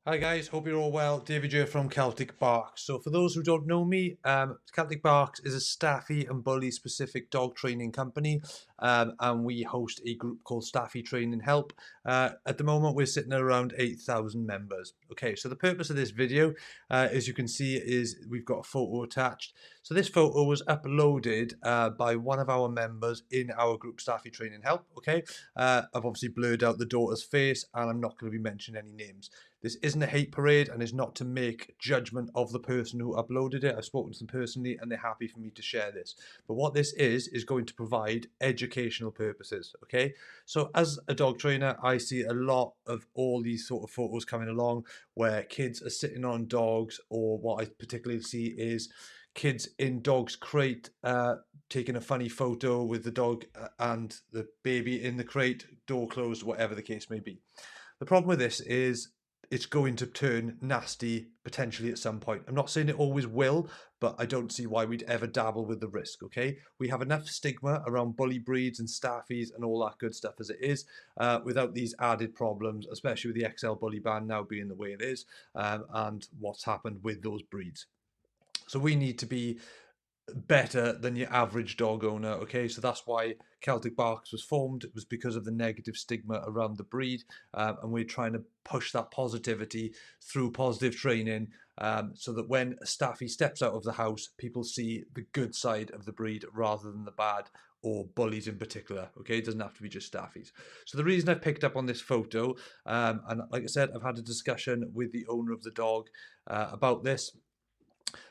Hi guys, hope you're all well. David here from Celtic Barks. So for those who don't know me, Celtic Barks is a Staffie and Bully specific dog training company, and we host a group called Staffie Training Help. At the moment, we're sitting at around 8,000 members. Okay, so the purpose of this video, as you can see, is we've got a photo attached. So this photo was uploaded by one of our members in our group Staffie Training Help. Okay, I've obviously blurred out the daughter's face, and I'm not going to be mentioning any names. This isn't a hate parade and is not to make judgment of the person who uploaded it. I've spoken to them personally and they're happy for me to share this. But what this is going to provide educational purposes, okay? So as a dog trainer, I see a lot of all these sort of photos coming along where kids are sitting on dogs, or what I particularly see is kids in dog's crate taking a funny photo with the dog and the baby in the crate, door closed, whatever the case may be. The problem with this is it's going to turn nasty potentially at some point. I'm not saying it always will, but I don't see why we'd ever dabble with the risk, okay? We have enough stigma around bully breeds and staffies and all that good stuff as it is, without these added problems, especially with the XL bully ban now being the way it is, and what's happened with those breeds. So we need to be better than your average dog owner, okay? So that's why Celtic Barks was formed. It was because of the negative stigma around the breed, and we're trying to push that positivity through positive training, so that when a Staffy steps out of the house, people see the good side of the breed rather than the bad, or bullies in particular, okay? It doesn't have to be just Staffies. So the reason I picked up on this photo, and like I said, I've had a discussion with the owner of the dog about this.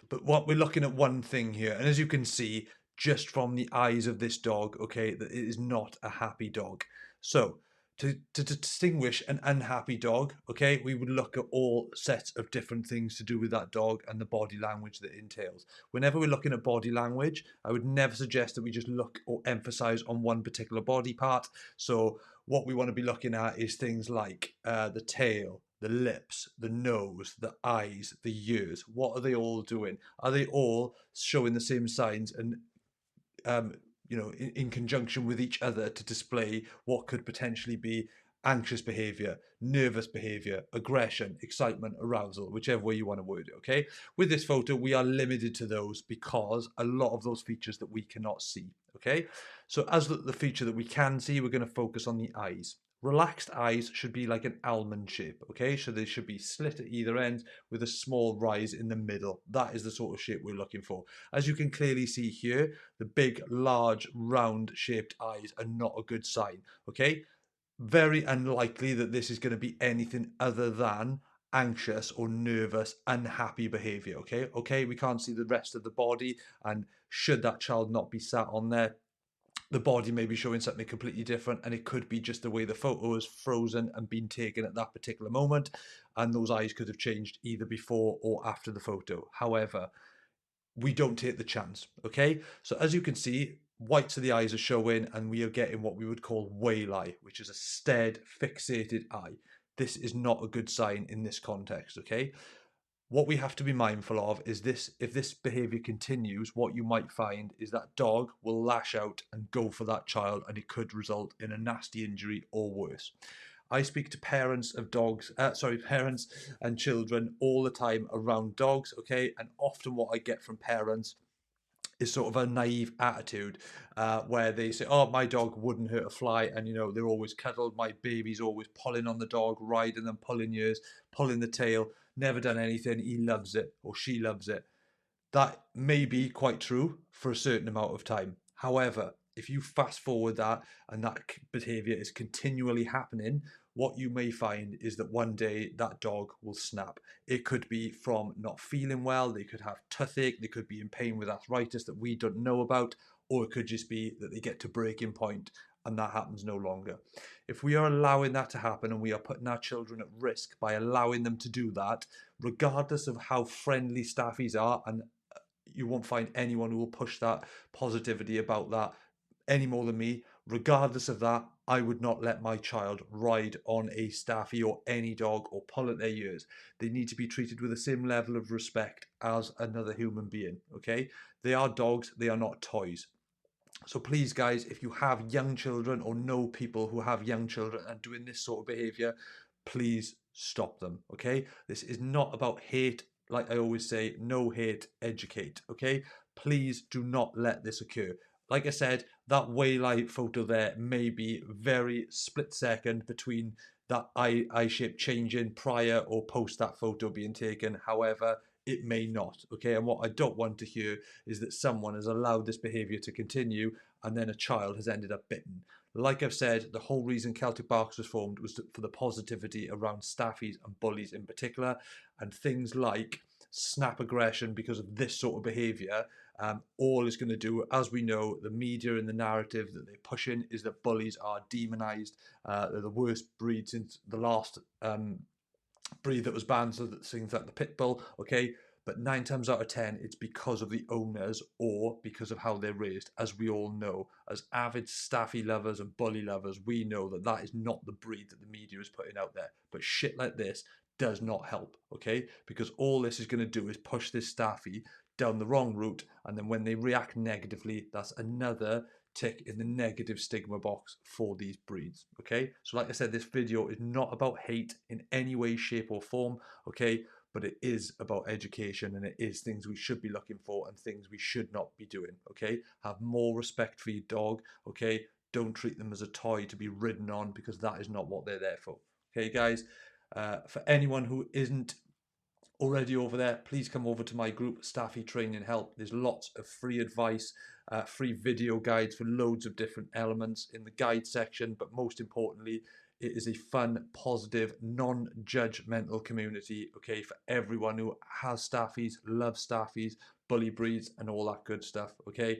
But what we're looking at one thing here, and as you can see, just from the eyes of this dog, okay, that it is not a happy dog. So to distinguish an unhappy dog, okay, we would look at all sets of different things to do with that dog and the body language that it entails. Whenever we're looking at body language, I would never suggest that we just look or emphasize on one particular body part. So what we want to be looking at is things like the tail, the lips, the nose, the eyes, the ears. What are they all doing? Are they all showing the same signs and in conjunction with each other to display what could potentially be anxious behavior, nervous behavior, aggression, excitement, arousal, whichever way you want to word it, okay? With this photo, we are limited to those because a lot of those features that we cannot see, okay? So as the feature that we can see, we're going to focus on the eyes. Relaxed eyes should be like an almond shape, okay? So they should be slit at either end with a small rise in the middle. That is the sort of shape we're looking for. As you can clearly see here, the big, large, round shaped eyes are not a good sign, okay? Very unlikely that this is going to be anything other than anxious or nervous, unhappy behavior, okay? Okay, we can't see the rest of the body, and should that child not be sat on there, the body may be showing something completely different, and it could be just the way the photo is frozen and been taken at that particular moment, and those eyes could have changed either before or after the photo. However, we don't take the chance, okay? So as you can see, whites of the eyes are showing, and we are getting what we would call whale eye, which is a stared, fixated eye. This is not a good sign in this context, okay? What we have to be mindful of is this: if this behavior continues, what you might find is that dog will lash out and go for that child, and it could result in a nasty injury or worse. I speak to parents of dogs, parents and children all the time around dogs, okay? And often what I get from parents is sort of a naive attitude, where they say, "Oh, my dog wouldn't hurt a fly," and they're always cuddled. My baby's always pulling on the dog, riding them, pulling ears, pulling the tail. Never done anything. He loves it or she loves it. That may be quite true for a certain amount of time. However, if you fast forward that and that behavior is continually happening, what you may find is that one day that dog will snap. It could be from not feeling well, they could have toothache, they could be in pain with arthritis that we don't know about, or it could just be that they get to breaking point and that happens no longer. If we are allowing that to happen and we are putting our children at risk by allowing them to do that, regardless of how friendly staffies are, and you won't find anyone who will push that positivity about that any more than me. Regardless of that, I would not let my child ride on a staffy or any dog or pull at their ears. They need to be treated with the same level of respect as another human being, okay? They are dogs, they are not toys. So please, guys, if you have young children or know people who have young children and doing this sort of behavior, please stop them, okay? This is not about hate. Like I always say, no hate, educate, okay? Please do not let this occur. Like I said, that waylight photo there may be very split second between that eye shape changing prior or post that photo being taken. However, it may not, okay? And what I don't want to hear is that someone has allowed this behavior to continue and then a child has ended up bitten. Like I've said, the whole reason Celtic Barks was formed was for the positivity around staffies and bullies in particular, and things like snap aggression because of this sort of behaviour. All is going to do, as we know, the media and the narrative that they're pushing is that bullies are demonised. They're the worst breed since the last breed that was banned, so that things like the pit bull, okay? But 9 times out of 10, it's because of the owners or because of how they're raised. As we all know, as avid Staffie lovers and bully lovers, we know that that is not the breed that the media is putting out there. But shit like this does not help, okay? Because all this is going to do is push this Staffie down the wrong route, and then when they react negatively, that's another tick in the negative stigma box for these breeds, okay? So like I said, this video is not about hate in any way, shape or form, okay? But it is about education, and it is things we should be looking for and things we should not be doing, okay? Have more respect for your dog, okay? Don't treat them as a toy to be ridden on, because that is not what they're there for, okay, guys? For anyone who isn't already over there, please come over to my group, Staffie Training Help. There's lots of free advice, free video guides for loads of different elements in the guide section, but most importantly, it is a fun, positive, non-judgmental community, okay, for everyone who has staffies, loves staffies, bully breeds, and all that good stuff, okay?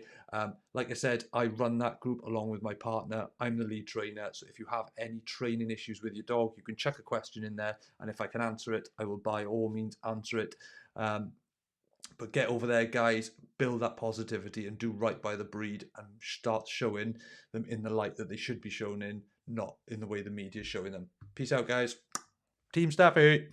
Like I said, I run that group along with my partner. I'm the lead trainer, so if you have any training issues with your dog, you can chuck a question in there, and if I can answer it, I will by all means answer it. But get over there, guys, build that positivity and do right by the breed and start showing them in the light that they should be shown in, not in the way the media is showing them. Peace out, guys. Team Staffie.